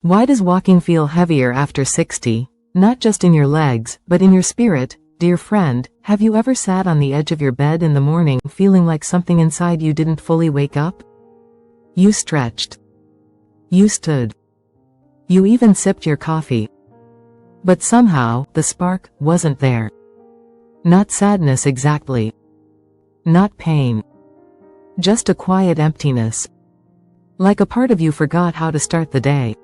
Why does walking feel heavier after 60? Not just in your legs, but in your spirit. Dear friend, have you ever sat on the edge of your bed in the morning feeling like something inside you didn't fully wake up? You stretched. You stood. You even sipped your coffee. But somehow, the spark wasn't there. Not sadness exactly. Not pain. Just a quiet emptiness. Like a part of you forgot how to start the day.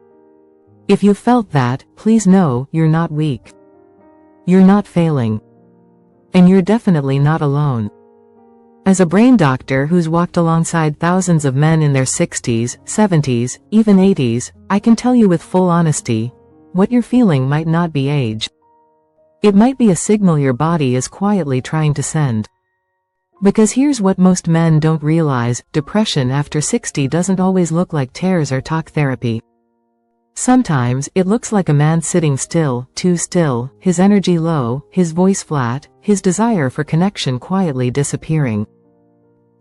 If you felt that, please know, you're not weak. You're not failing. And you're definitely not alone. As a brain doctor who's walked alongside thousands of men in their 60s, 70s, even 80s, I can tell you with full honesty, what you're feeling might not be age. It might be a signal your body is quietly trying to send. Because here's what most men don't realize, depression after 60 doesn't always look like tears or talk therapy. Sometimes, it looks like a man sitting still, too still, his energy low, his voice flat, his desire for connection quietly disappearing.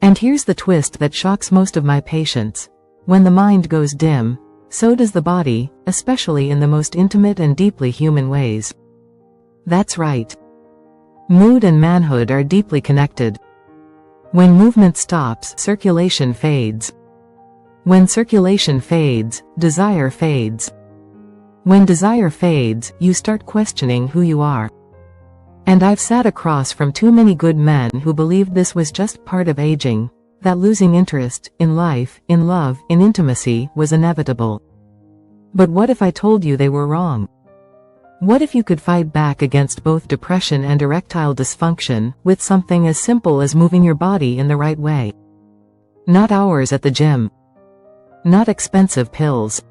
And here's the twist that shocks most of my patients. When the mind goes dim, so does the body, especially in the most intimate and deeply human ways. That's right. Mood and manhood are deeply connected. When movement stops, circulation fades. When circulation fades, desire fades. When desire fades, you start questioning who you are. And I've sat across from too many good men who believed this was just part of aging, that losing interest, in life, in love, in intimacy, was inevitable. But what if I told you they were wrong? What if you could fight back against both depression and erectile dysfunction, with something as simple as moving your body in the right way? Not hours at the gym. Not expensive pills.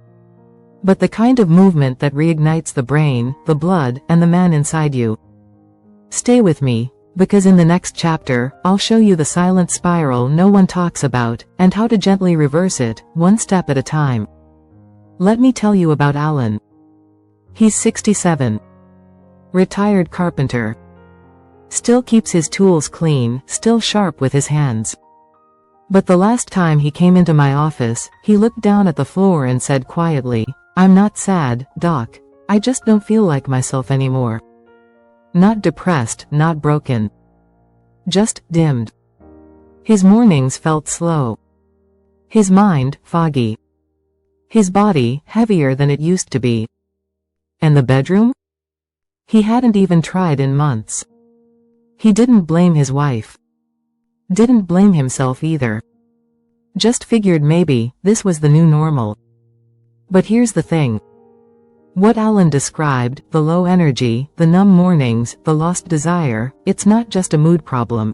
But the kind of movement that reignites the brain, the blood, and the man inside you. Stay with me, because in the next chapter, I'll show you the silent spiral no one talks about, and how to gently reverse it, one step at a time. Let me tell you about Alan. He's 67. Retired carpenter. Still keeps his tools clean, still sharp with his hands. But the last time he came into my office, he looked down at the floor and said quietly, "I'm not sad, Doc. I just don't feel like myself anymore." Not depressed, not broken. Just dimmed. His mornings felt slow. His mind, foggy. His body, heavier than it used to be. And the bedroom? He hadn't even tried in months. He didn't blame his wife. Didn't blame himself either. Just figured maybe this was the new normal. But here's the thing. What Alan described, the low energy, the numb mornings, the lost desire, it's not just a mood problem.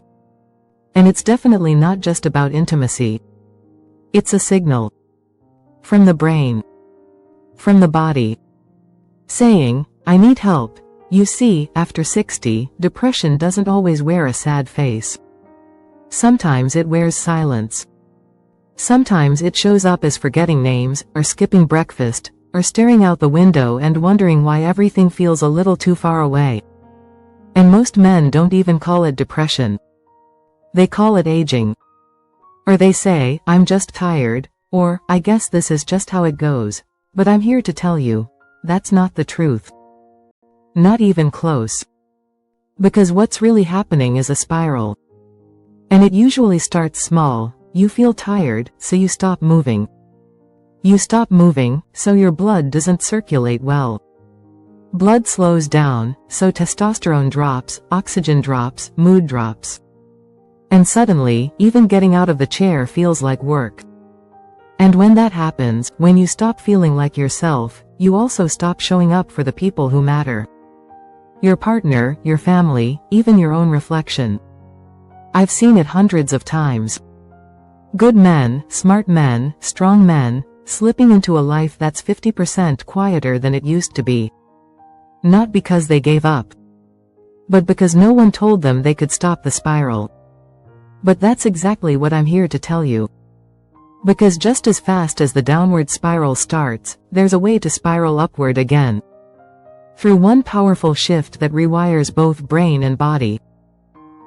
And it's definitely not just about intimacy. It's a signal. From the brain. From the body. Saying, I need help. You see, after 60, depression doesn't always wear a sad face. Sometimes it wears silence. Sometimes it shows up as forgetting names, or skipping breakfast, or staring out the window and wondering why everything feels a little too far away. And most men don't even call it depression. They call it aging. Or they say, I'm just tired, or, I guess this is just how it goes. But I'm here to tell you, that's not the truth. Not even close. Because what's really happening is a spiral. And it usually starts small. You feel tired, so you stop moving. You stop moving, so your blood doesn't circulate well. Blood slows down, so testosterone drops, oxygen drops, mood drops. And suddenly, even getting out of the chair feels like work. And when that happens, when you stop feeling like yourself, you also stop showing up for the people who matter. Your partner, your family, even your own reflection. I've seen it hundreds of times. Good men, smart men, strong men, slipping into a life that's 50% quieter than it used to be. Not because they gave up. But because no one told them they could stop the spiral. But that's exactly what I'm here to tell you. Because just as fast as the downward spiral starts, there's a way to spiral upward again. Through one powerful shift that rewires both brain and body.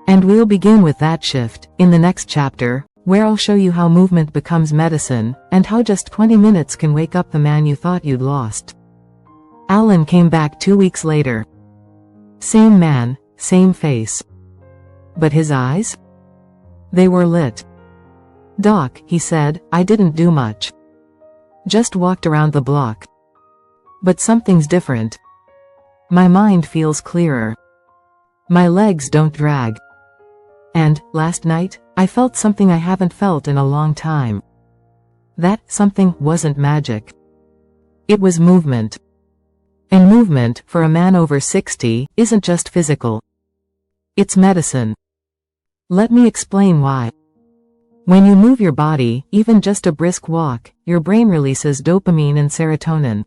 And we'll begin with that shift, in the next chapter. where I'll show you how movement becomes medicine, and how just 20 minutes can wake up the man you thought you'd lost. Alan came back 2 weeks later. Same man, same face. But his eyes? They were lit. "Doc," he said, "I didn't do much. Just walked around the block. But something's different. My mind feels clearer. My legs don't drag. And, last night, I felt something I haven't felt in a long time." That something wasn't magic. It was movement. And movement, for a man over 60, isn't just physical. It's medicine. Let me explain why. When you move your body, even just a brisk walk, your brain releases dopamine and serotonin.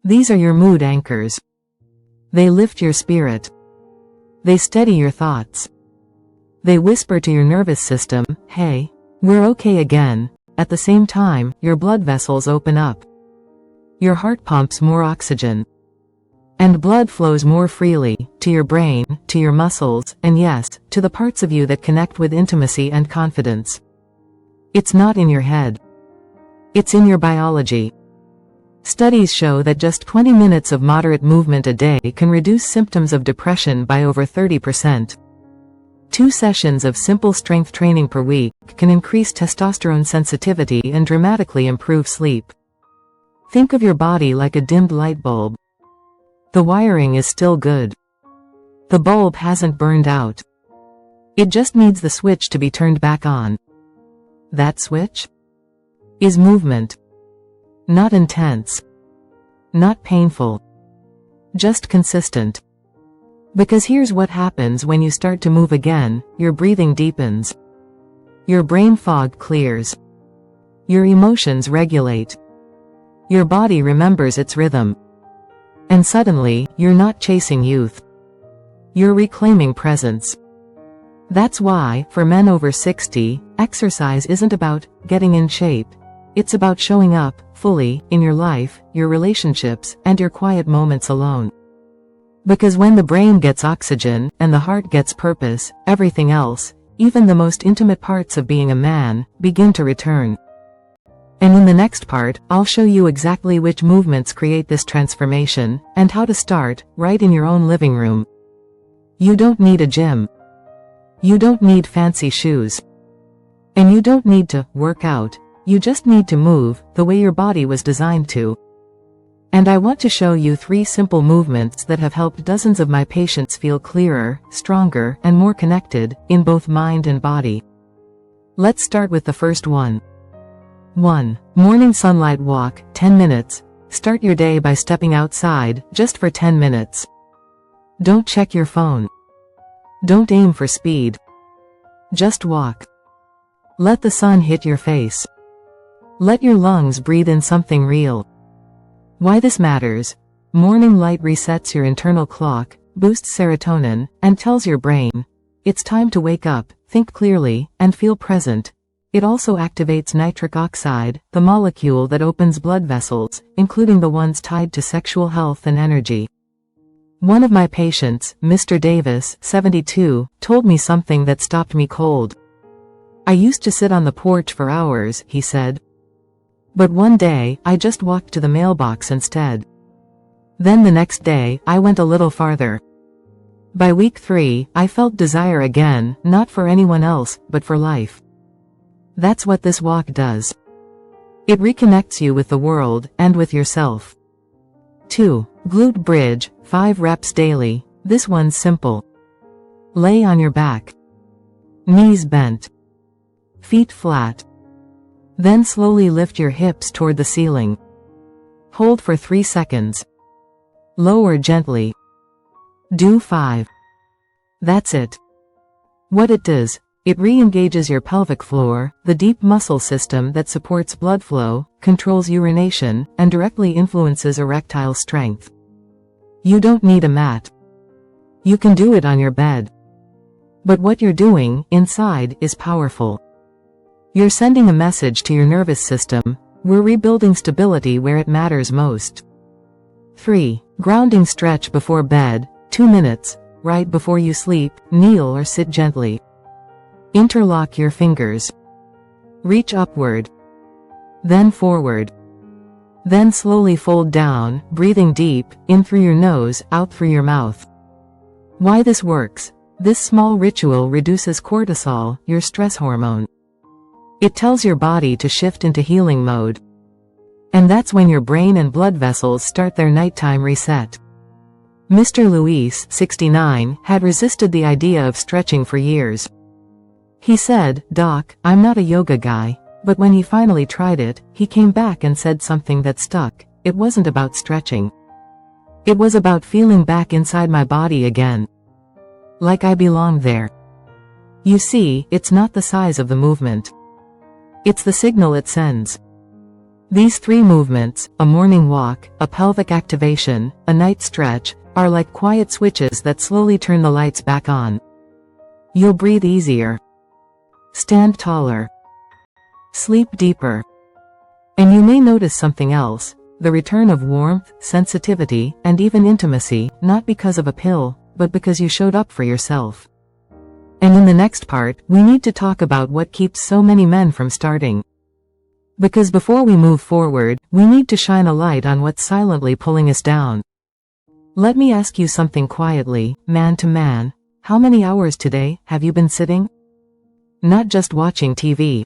These are your mood anchors. They lift your spirit. They steady your thoughts. They whisper to your nervous system, "Hey, we're okay again." At the same time, your blood vessels open up. Your heart pumps more oxygen. And blood flows more freely, to your brain, to your muscles, and yes, to the parts of you that connect with intimacy and confidence. It's not in your head. It's in your biology. Studies show that just 20 minutes of moderate movement a day can reduce symptoms of depression by over 30%. 2 sessions of simple strength training per week can increase testosterone sensitivity and dramatically improve sleep. Think of your body like a dimmed light bulb. The wiring is still good. The bulb hasn't burned out. It just needs the switch to be turned back on. That switch is movement. Not intense. Not painful. Just consistent. Because here's what happens when you start to move again: your breathing deepens. Your brain fog clears. Your emotions regulate. Your body remembers its rhythm. And suddenly, you're not chasing youth. You're reclaiming presence. That's why, for men over 60, exercise isn't about getting in shape. It's about showing up, fully, in your life, your relationships, and your quiet moments alone. Because when the brain gets oxygen, and the heart gets purpose, everything else, even the most intimate parts of being a man, begin to return. And in the next part, I'll show you exactly which movements create this transformation, and how to start, right in your own living room. You don't need a gym. You don't need fancy shoes. And you don't need to work out. You just need to move, the way your body was designed to. And I want to show you 3 simple movements that have helped dozens of my patients feel clearer, stronger, and more connected, in both mind and body. Let's start with the first one. 1. Morning sunlight walk, 10 minutes. Start your day by stepping outside, just for 10 minutes. Don't check your phone. Don't aim for speed. Just walk. Let the sun hit your face. Let your lungs breathe in something real. Why this matters: morning light resets your internal clock, boosts serotonin, and tells your brain, it's time to wake up, think clearly, and feel present. It also activates nitric oxide, the molecule that opens blood vessels, including the ones tied to sexual health and energy. One of my patients, Mr. Davis, 72, told me something that stopped me cold. "I used to sit on the porch for hours," he said. "But one day, I just walked to the mailbox instead. Then the next day, I went a little farther. By week 3, I felt desire again, not for anyone else, but for life." That's what this walk does. It reconnects you with the world, and with yourself. 2. Glute bridge, 5 reps daily. This one's simple. Lay on your back. Knees bent. Feet flat. Then slowly lift your hips toward the ceiling. Hold for 3 seconds. Lower gently. Do 5. That's it. What it does: it re-engages your pelvic floor, the deep muscle system that supports blood flow, controls urination, and directly influences erectile strength. You don't need a mat. You can do it on your bed. But what you're doing, inside, is powerful. You're sending a message to your nervous system: we're rebuilding stability where it matters most. 3. Grounding stretch before bed, 2 minutes, right before you sleep. Kneel or sit gently. Interlock your fingers. Reach upward. Then forward. Then slowly fold down, breathing deep, in through your nose, out through your mouth. Why this works? This small ritual reduces cortisol, your stress hormone. It tells your body to shift into healing mode. And that's when your brain and blood vessels start their nighttime reset. Mr. Luis, 69, had resisted the idea of stretching for years. He said, "Doc, I'm not a yoga guy." But when he finally tried it, he came back and said something that stuck. It wasn't about stretching. It was about feeling back inside my body again. Like I belonged there. You see, it's not the size of the movement. It's the signal it sends. These 3 movements, a morning walk, a pelvic activation, a night stretch, are like quiet switches that slowly turn the lights back on. You'll breathe easier. Stand taller. Sleep deeper. And you may notice something else, the return of warmth, sensitivity, and even intimacy, not because of a pill, but because you showed up for yourself. And in the next part, we need to talk about what keeps so many men from starting. Because before we move forward, we need to shine a light on what's silently pulling us down. Let me ask you something quietly, man to man. How many hours today have you been sitting? Not just watching TV.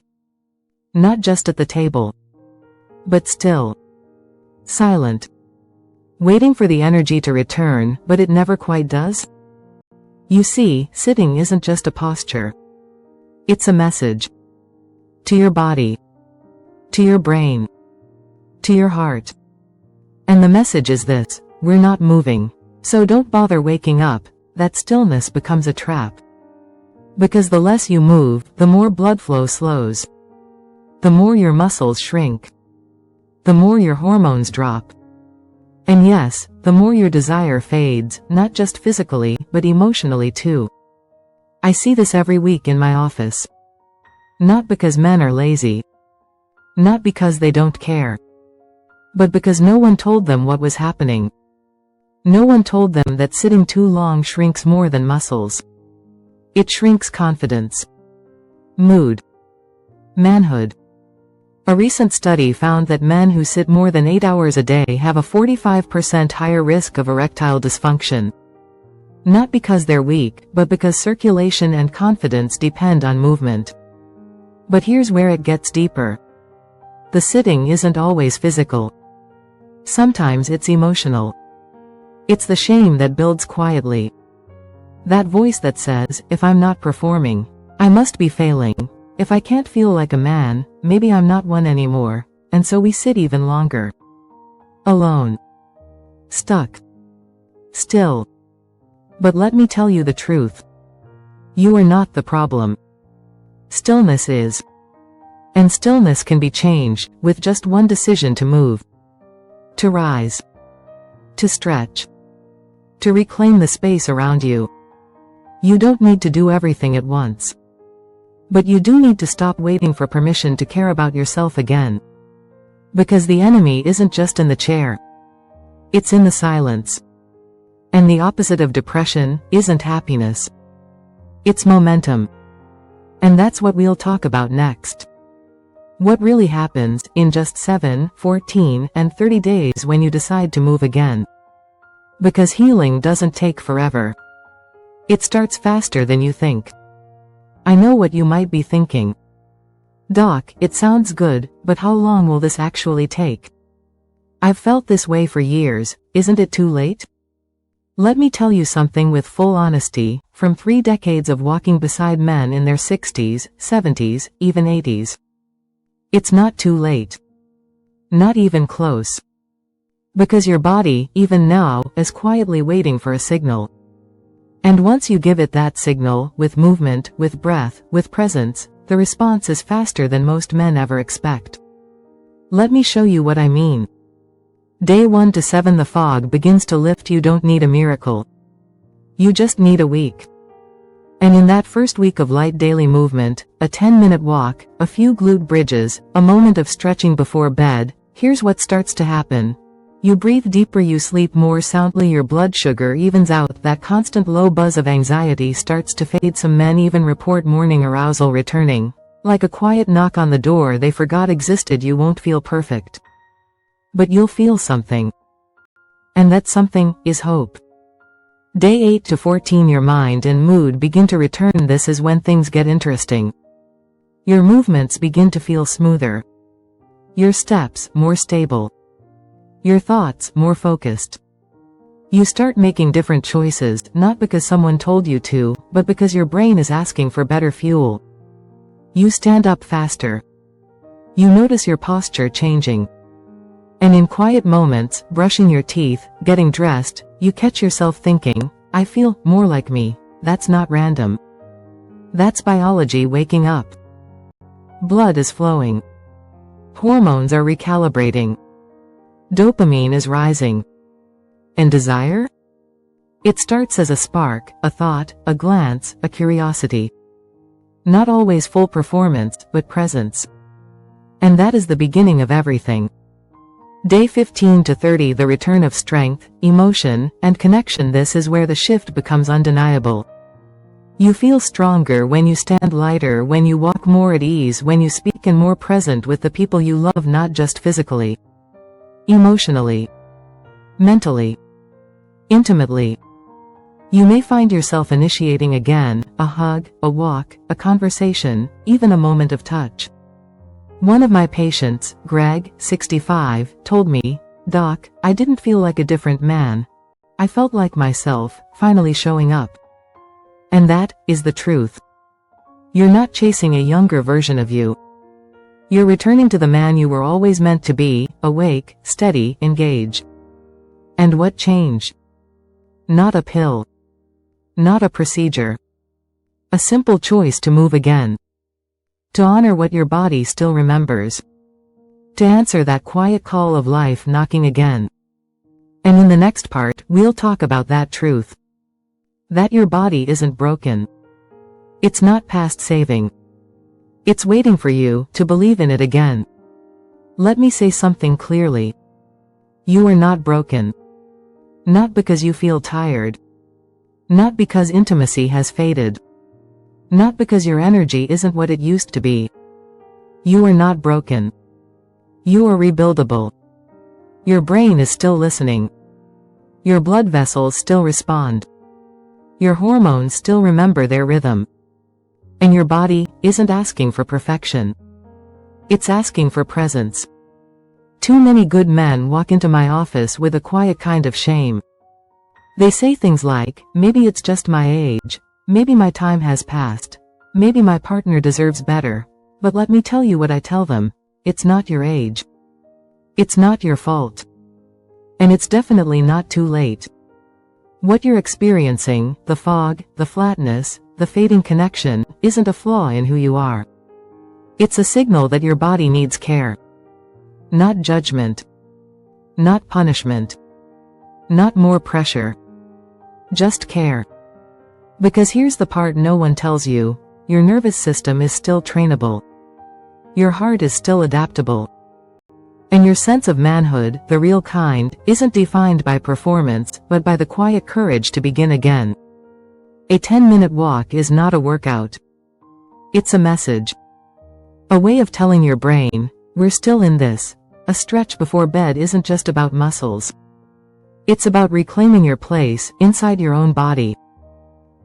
Not just at the table. But still. Silent. Waiting for the energy to return, but it never quite does? You see, sitting isn't just a posture. It's a message. To your body. To your brain. To your heart. And the message is this: we're not moving. So don't bother waking up. That stillness becomes a trap. Because the less you move, the more blood flow slows. The more your muscles shrink. The more your hormones drop. And yes, the more your desire fades, not just physically, but emotionally too. I see this every week in my office. Not because men are lazy. Not because they don't care. But because no one told them what was happening. No one told them that sitting too long shrinks more than muscles. It shrinks confidence. Mood. Manhood. A recent study found that men who sit more than 8 hours a day have a 45% higher risk of erectile dysfunction. Not because they're weak, but because circulation and confidence depend on movement. But here's where it gets deeper. The sitting isn't always physical. Sometimes it's emotional. It's the shame that builds quietly. That voice that says, if I'm not performing, I must be failing. If I can't feel like a man, maybe I'm not one anymore. And so we sit even longer. Alone. Stuck. Still. But let me tell you the truth. You are not the problem. Stillness is. And stillness can be changed, with just one decision to move. To rise. To stretch. To reclaim the space around you. You don't need to do everything at once. But you do need to stop waiting for permission to care about yourself again. Because the enemy isn't just in the chair. It's in the silence. And the opposite of depression isn't happiness. It's momentum. And that's what we'll talk about next. What really happens in just 7, 14, and 30 days when you decide to move again. Because healing doesn't take forever. It starts faster than you think. I know what you might be thinking. Doc, it sounds good, but how long will this actually take? I've felt this way for years, isn't it too late? Let me tell you something with full honesty, from 3 decades of walking beside men in their 60s, 70s, even 80s. It's not too late. Not even close. Because your body, even now, is quietly waiting for a signal. And once you give it that signal, with movement, with breath, with presence, the response is faster than most men ever expect. Let me show you what I mean. Day 1 to 7 the fog begins to lift. You don't need a miracle. You just need a week. And in that first week of light daily movement, a 10-minute walk, a few glute bridges, a moment of stretching before bed, here's what starts to happen. You breathe deeper, you sleep more soundly, your blood sugar evens out, that constant low buzz of anxiety starts to fade. Some men even report morning arousal returning. Like a quiet knock on the door they forgot existed. You won't feel perfect. But you'll feel something. And that something is hope. Day 8 to 14. Your mind and mood begin to return. This is when things get interesting. Your movements begin to feel smoother. Your steps more stable. Your thoughts more focused. You start making different choices, not because someone told you to, but because your brain is asking for better fuel. You stand up faster. You notice your posture changing. And in quiet moments, brushing your teeth, getting dressed, you catch yourself thinking, I feel more like me. That's not random. That's biology waking up. Blood is flowing. Hormones are recalibrating. Dopamine is rising. And desire? It starts as a spark, a thought, a glance, a curiosity. Not always full performance, but presence. And that is the beginning of everything. Day 15 to 30. The return of strength, emotion, and connection. This is where the shift becomes undeniable. You feel stronger when you stand lighter, when you walk more at ease, when you speak and more present with the people you love, not just physically. Emotionally. Mentally. Intimately. You may find yourself initiating again, a hug, a walk, a conversation, even a moment of touch. One of my patients, Greg, 65, told me, Doc, I didn't feel like a different man. I felt like myself, finally showing up. And that is the truth. You're not chasing a younger version of you. You're returning to the man you were always meant to be, awake, steady, engaged. And what changed? Not a pill. Not a procedure. A simple choice to move again. To honor what your body still remembers. To answer that quiet call of life knocking again. And in the next part, we'll talk about that truth. That your body isn't broken. It's not past saving. It's waiting for you to believe in it again. Let me say something clearly. You are not broken. Not because you feel tired. Not because intimacy has faded. Not because your energy isn't what it used to be. You are not broken. You are rebuildable. Your brain is still listening. Your blood vessels still respond. Your hormones still remember their rhythm. And your body isn't asking for perfection. It's asking for presence. Too many good men walk into my office with a quiet kind of shame. They say things like, maybe it's just my age. Maybe my time has passed. Maybe my partner deserves better. But let me tell you what I tell them. It's not your age. It's not your fault. And it's definitely not too late. What you're experiencing, the fog, the flatness, the fading connection, isn't a flaw in who you are. It's a signal that your body needs care. Not judgment. Not punishment. Not more pressure. Just care. Because here's the part no one tells you, your nervous system is still trainable. Your heart is still adaptable. And your sense of manhood, the real kind, isn't defined by performance, but by the quiet courage to begin again. A 10-minute walk is not a workout. It's a message. A way of telling your brain, we're still in this. A stretch before bed isn't just about muscles. It's about reclaiming your place inside your own body.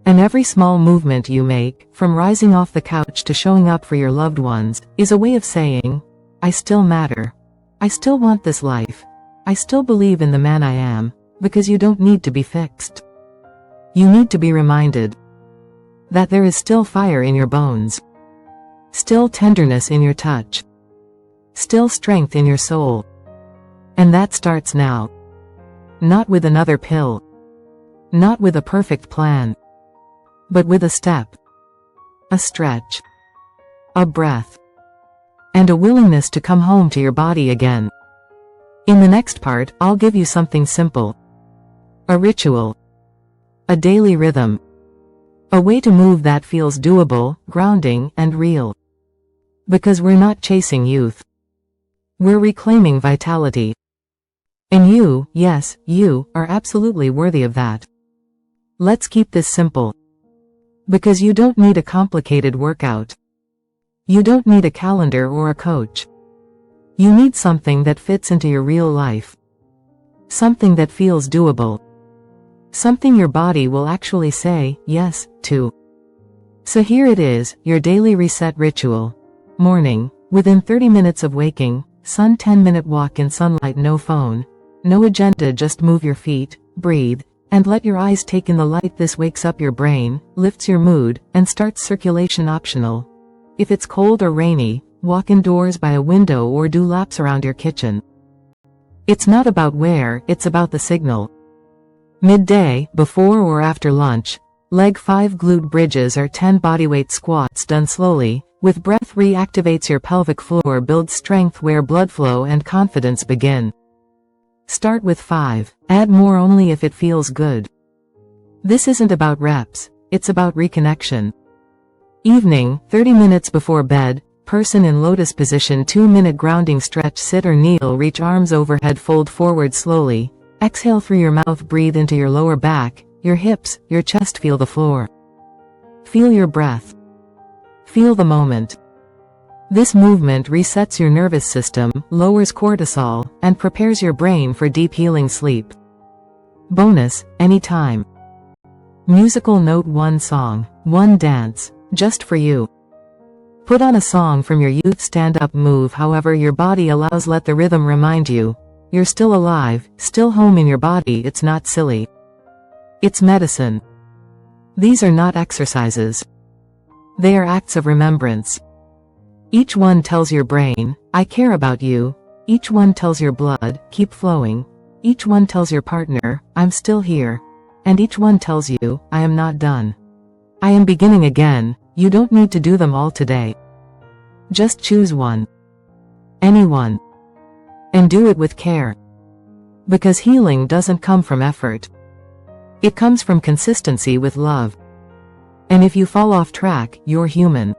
And every small movement you make, from rising off the couch to showing up for your loved ones, is a way of saying, I still matter. I still want this life. I still believe in the man I am, because you don't need to be fixed. You need to be reminded that there is still fire in your bones. Still tenderness in your touch. Still strength in your soul. And that starts now. Not with another pill. Not with a perfect plan. But with a step. A stretch. A breath. And a willingness to come home to your body again. In the next part, I'll give you something simple. A ritual. A daily rhythm. A way to move that feels doable, grounding, and real. Because we're not chasing youth. We're reclaiming vitality. And you, yes, you, are absolutely worthy of that. Let's keep this simple. Because you don't need a complicated workout. You don't need a calendar or a coach. You need something that fits into your real life. Something that feels doable. Something your body will actually say yes to. So here it is, your daily reset ritual. Morning, within 30 minutes of waking, sun 10-minute walk in sunlight, no phone. No agenda, just move your feet, breathe, and let your eyes take in the light. This wakes up your brain, lifts your mood, and starts circulation. Optional. If it's cold or rainy, walk indoors by a window or do laps around your kitchen. It's not about where, it's about the signal. Midday, before or after lunch, leg 5 glute bridges or 10 bodyweight squats done slowly, with breath reactivates your pelvic floor, builds strength where blood flow and confidence begin. Start with 5, add more only if it feels good. This isn't about reps, it's about reconnection. Evening, 30 minutes before bed, person in lotus position, 2-minute grounding stretch, sit or kneel, reach arms overhead, fold forward slowly, exhale through your mouth, breathe into your lower back, your hips, your chest, feel the floor. Feel your breath. Feel the moment. This movement resets your nervous system, lowers cortisol, and prepares your brain for deep healing sleep. Bonus, anytime. Musical note: 1 song, 1 dance, just for you. Put on a song from your youth, stand up, move however your body allows, let the rhythm remind you you're still alive, still home in your body. It's not silly. It's medicine. These are not exercises. They are acts of remembrance. Each one tells your brain, I care about you. Each one tells your blood, keep flowing. Each one tells your partner, I'm still here. And each one tells you, I am not done. I am beginning again. You don't need to do them all today. Just choose one. Any one. And do it with care. Because healing doesn't come from effort. It comes from consistency with love. And if you fall off track, you're human.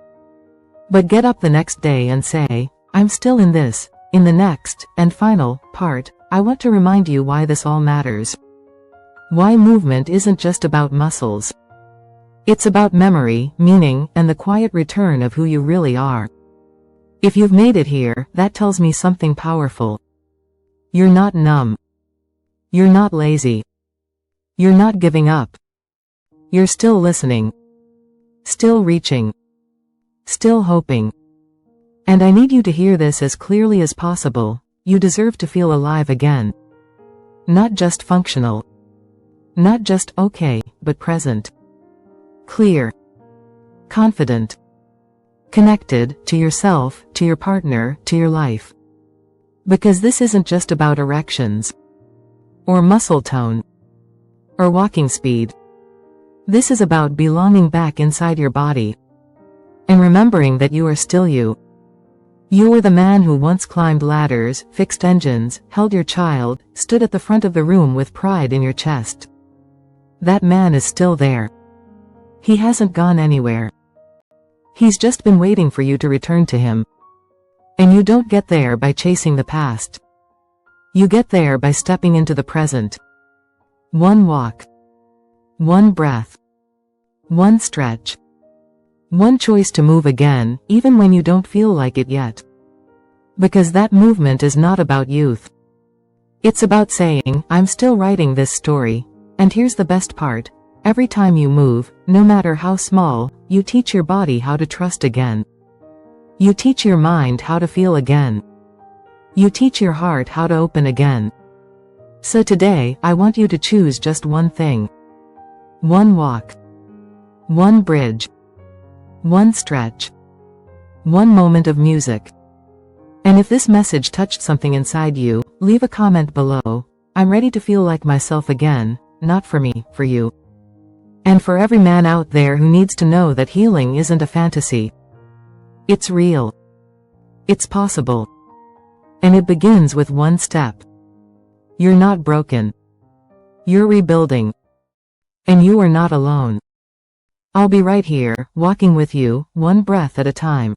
But get up the next day and say, I'm still in this. In the next, and final, part, I want to remind you why this all matters. Why movement isn't just about muscles. It's about memory, meaning, and the quiet return of who you really are. If you've made it here, that tells me something powerful. You're not numb. You're not lazy. You're not giving up. You're still listening. Still reaching. Still hoping. And I need you to hear this as clearly as possible. You deserve to feel alive again. Not just functional. Not just okay, but present. Clear. Confident. Connected, to yourself, to your partner, to your life. Because this isn't just about erections. Or muscle tone. Or walking speed. This is about belonging back inside your body. And remembering that you are still you. You were the man who once climbed ladders, fixed engines, held your child, stood at the front of the room with pride in your chest. That man is still there. He hasn't gone anywhere. He's just been waiting for you to return to him. And you don't get there by chasing the past. You get there by stepping into the present. One walk. One breath. One stretch. One choice to move again, even when you don't feel like it yet. Because that movement is not about youth. It's about saying, I'm still writing this story. And here's the best part. Every time you move, no matter how small, you teach your body how to trust again. You teach your mind how to feel again. You teach your heart how to open again. So today, I want you to choose just one thing. One walk. One bridge. One stretch. One moment of music. And if this message touched something inside you, leave a comment below. I'm ready to feel like myself again, not for me, for you. And for every man out there who needs to know that healing isn't a fantasy. It's real. It's possible. And it begins with one step. You're not broken. You're rebuilding. And you are not alone. I'll be right here, walking with you, one breath at a time.